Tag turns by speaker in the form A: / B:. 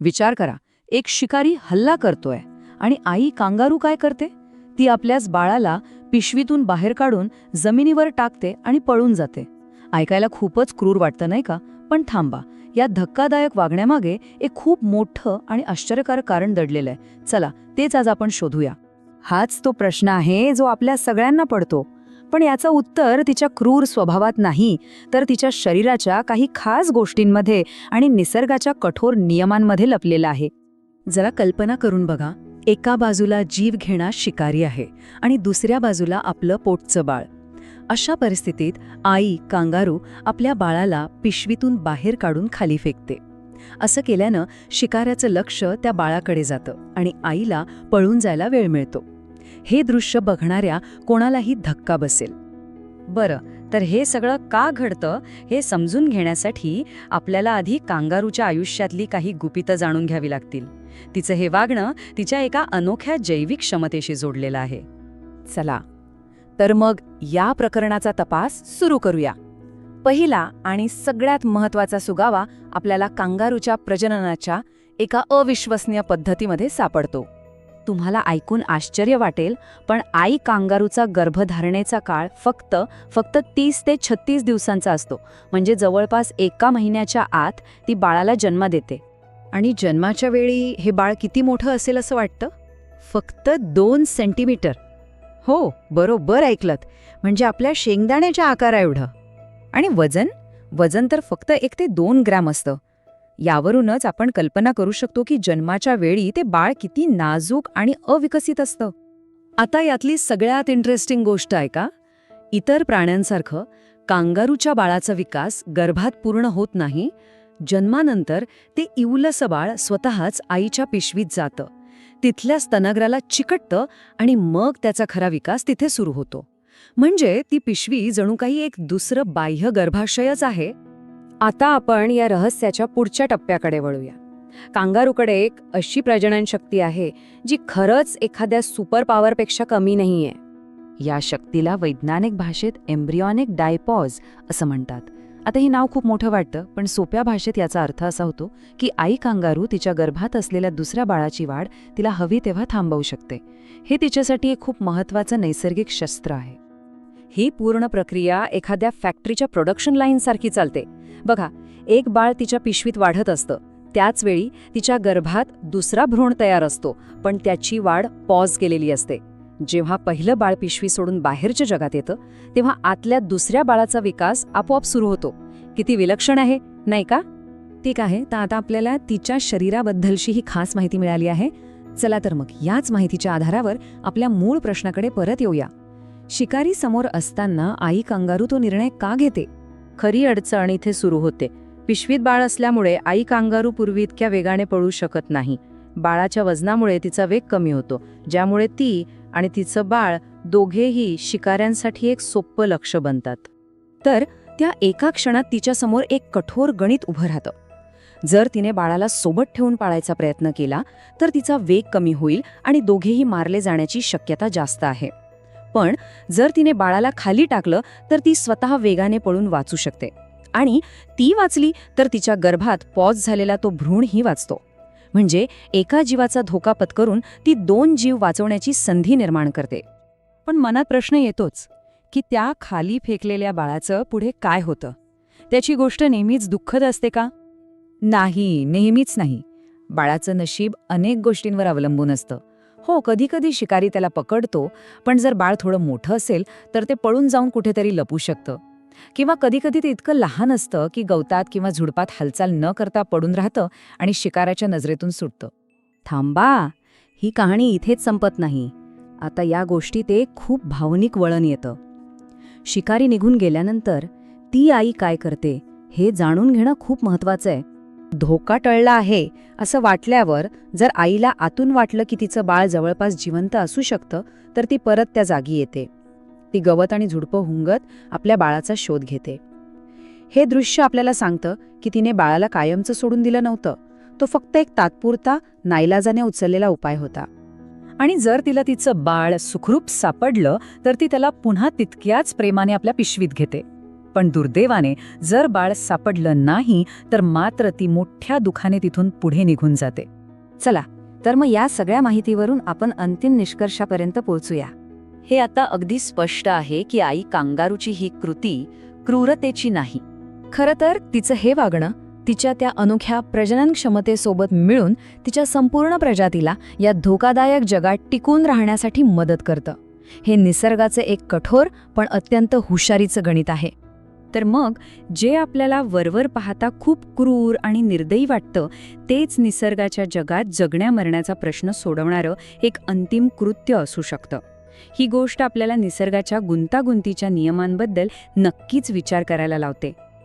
A: विचार करा, एक शिकारी हल्ला करतोय आणि आई कांगारू काय करते? ती आपल्याच बाळाला पिशवीतून बाहेर काढून जमिनीवर टाकते आणि पळून जाते. ऐकायला खूपच क्रूर वाटतं नाही का? पण थांबा, या धक्कादायक वागण्यामागे एक खूप मोठं आणि आश्चर्यकारक कारण दडलेलं आहे. चला, तेच आज आपण शोधूया. हाच तो प्रश्न आहे जो आपल्या सगळ्यांना पडतो. पण याचं उत्तर तिच्या क्रूर स्वभावात नाही, तर तिच्या शरीराच्या काही खास गोष्टींमध्ये आणि निसर्गाच्या कठोर नियमांमध्ये लपलेलं आहे. जरा कल्पना करून बघा, एका बाजूला जीवघेणा शिकारी आहे आणि दुसऱ्या बाजूला आपलं पोटचं बाळ. अशा परिस्थितीत आई कांगारू आपल्या बाळाला पिशवीतून बाहेर काढून खाली फेकते. असं केल्यानं शिकाऱ्याचं लक्ष त्या बाळाकडे जातं आणि आईला पळून जायला वेळ मिळतो. हे दृश्य बघणाऱ्या कोणालाही धक्का बसेल. बरं, तर हे सगळं का घडतं हे समजून घेण्यासाठी आपल्याला आधी कांगारूच्या आयुष्यातली काही गुपितं जाणून घ्यावी लागतील. तिचं हे वागणं तिच्या एका अनोख्या जैविक क्षमतेशी जोडलेलं आहे. चला, तर मग या प्रकरणाचा तपास सुरू करूया. पहिला आणि सगळ्यात महत्त्वाचा सुगावा आपल्याला कांगारूच्या प्रजननाच्या एका अविश्वसनीय पद्धतीमध्ये सापडतो. तुम्हाला ऐकून आश्चर्य वाटेल, पण आई कांगारूचा गर्भधारणेचा काळ फक्त 30 ते 36 दिवसांचा असतो. म्हणजे जवळपास 1 महिन्याच्या आत ती बाळाला जन्म देते. आणि जन्माच्या वेळी हे बाळ किती मोठं असेल असं वाटतं? फक्त 2 सेंटीमीटर. हो, बरोबर ऐकलत. म्हणजे आपल्या शेंगदाण्याच्या आकारा एवढं. आणि वजन तर फक्त 1 ते 2 ग्रॅम असतं. यावरूनच आपण कल्पना करू शकतो की जन्माच्या वेळी ते बाळ किती नाजूक आणि अविकसित असतं. आता यातली सगळ्यात इंटरेस्टिंग गोष्ट आहे का, इतर प्राण्यांसारखं कांगारूच्या बाळाचा विकास गर्भात पूर्ण होत नाही. जन्मानंतर ते इवलसं बाळ स्वतःच आईच्या पिशवीत जातं, तिथल्या स्तनाग्राला चिकटतं आणि मग त्याचा खरा विकास तिथे सुरू होतो. म्हणजे ती पिशवी जणू काही एक दुसरं बाह्य गर्भाशयच आहे. आता आपण या रहस्याच्या पुढच्या टप्प्याकडे वळूया. कांगारूकडे एक अशी प्रजनन शक्ती आहे जी खरंच एखाद्या सुपर पॉवरपेक्षा कमी नाहीये. या शक्तीला वैज्ञानिक भाषेत एम्ब्रियॉनिक डायपॉज असं म्हणतात. आता हे नाव खूप मोठं वाटतं, पण सोप्या भाषेत याचा अर्थ असा होतो की आई कांगारू तिच्या गर्भात असलेल्या दुसऱ्या बाळाची वाढ तिला हवी तेव्हा थांबवू शकते. हे तिच्यासाठी एक खूप महत्त्वाचं नैसर्गिक शस्त्र आहे. ही पूर्ण प्रक्रिया एखाद्या फॅक्टरीच्या प्रोडक्शन लाईनसारखी चालते. बघा, एक बाळ तिच्या पिशवीत वाढत असतं, त्याचवेळी तिच्या गर्भात दुसरा भ्रूण तयार असतो, पण त्याची वाढ पॉज केलेली असते. जेव्हा पहिलं बाळ पिशवी सोडून बाहेरच्या जगात येतं, तेव्हा आतल्या दुसऱ्या बाळाचा विकास आपोआप सुरू होतो. किती विलक्षण आहे, नाही का? ठीक आहे, तर आता आपल्याला तिच्या शरीराबद्दलची ही खास माहिती मिळाली आहे. चला तर मग याच माहितीच्या आधारावर आपल्या मूळ प्रश्नाकडे परत येऊया. शिकारी समोर असताना आई कांगारू तो निर्णय का घेते? खरी अडचण इथे सुरू होते. पिशवीत बाळ असल्यामुळे आई कांगारू पूर्वी इतक्या वेगाने पळू शकत नाही. बाळाच्या वजनामुळे तिचा वेग कमी होतो, ज्यामुळे ती आणि तिचं बाळ दोघेही शिकाऱ्यांसाठी एक सोपं लक्ष बनतात. तर त्या एका क्षणात तिच्यासमोर एक कठोर गणित उभं राहतं. जर तिने बाळाला सोबत ठेवून पाळायचा प्रयत्न केला तर तिचा वेग कमी होईल आणि दोघेही मारले जाण्याची शक्यता जास्त आहे. पण जर तिने बाळाला खाली टाकलं तर ती स्वतः वेगाने पळून वाचू शकते. आणि ती वाचली तर तिच्या गर्भात पॉज झालेला तो भ्रूणही वाचतो. म्हणजे एका जीवाचा धोका पत्करून ती 2 जीव वाचवण्याची संधी निर्माण करते. पण मनात प्रश्न येतोच की त्या खाली फेकलेल्या बाळाचं पुढे काय होतं? त्याची गोष्ट नेहमीच दुःखद असते का? नाही, नेहमीच नाही. बाळाचं नशीब अनेक गोष्टींवर अवलंबून असतं. हो, कधीकधी शिकारी त्याला पकडतो, पण जर बाळ थोडं मोठं असेल तर ते पळून जाऊन कुठेतरी लपू शकतं. किंवा कधीकधी ते इतकं लहान असतं की गवतात किंवा झुडपात हालचाल न करता पडून राहतं आणि शिकाऱ्याच्या नजरेतून सुटतं. थांबा, ही कहाणी इथेच संपत नाही. आता या गोष्टीत एक खूप भावनिक वळण येतं. शिकारी निघून गेल्यानंतर ती आई काय करते हे जाणून घेणं खूप महत्त्वाचं आहे. धोका टळला आहे असं वाटल्यावर जर आईला आतून वाटलं की तिचं बाळ जवळपास जिवंत असू शकतं, तर ती परत त्या जागी येते. ती गवत आणि झुडपं हुंगत आपल्या बाळाचा शोध घेते. हे दृश्य आपल्याला सांगतं की तिने बाळाला कायमचं सोडून दिलं नव्हतं. तो फक्त एक तात्पुरता नाईलाजाने उचललेला उपाय होता. आणि जर तिला तिचं बाळ सुखरूप सापडलं तर ती त्याला पुन्हा तितक्याच प्रेमाने आपल्या पिशवीत घेते. पण दुर्दैवाने जर बाळ सापडलं नाही तर मात्र ती मोठ्या दुखाने तिथून पुढे निघून जाते.
B: चला तर मग या सगळ्या माहितीवरून आपण अंतिम निष्कर्षापर्यंत पोहोचूया. हे आता अगदी स्पष्ट आहे की आई कांगारूची ही कृती क्रूरतेची नाही. खरं तर तिचं हे वागणं तिच्या त्या अनोख्या प्रजनन क्षमतेसोबत मिळून तिच्या संपूर्ण प्रजातीला या धोकादायक जगात टिकून राहण्यासाठी मदत करतं. हे निसर्गाचे एक कठोर पण अत्यंत हुशारीचं गणित आहे. तर मग जे आपल्याला वरवर पाहता खूप क्रूर आणि निर्दयी वाटतं तेच निसर्गाच्या जगात जगण्या मरण्याचा प्रश्न सोडवणारं एक अंतिम कृत्य असू शकतं. ही गोष्ट आपल्याला निसर्गाच्या गुंतागुंतीच्या नियमांबद्दल नक्कीच विचार करायला लावते.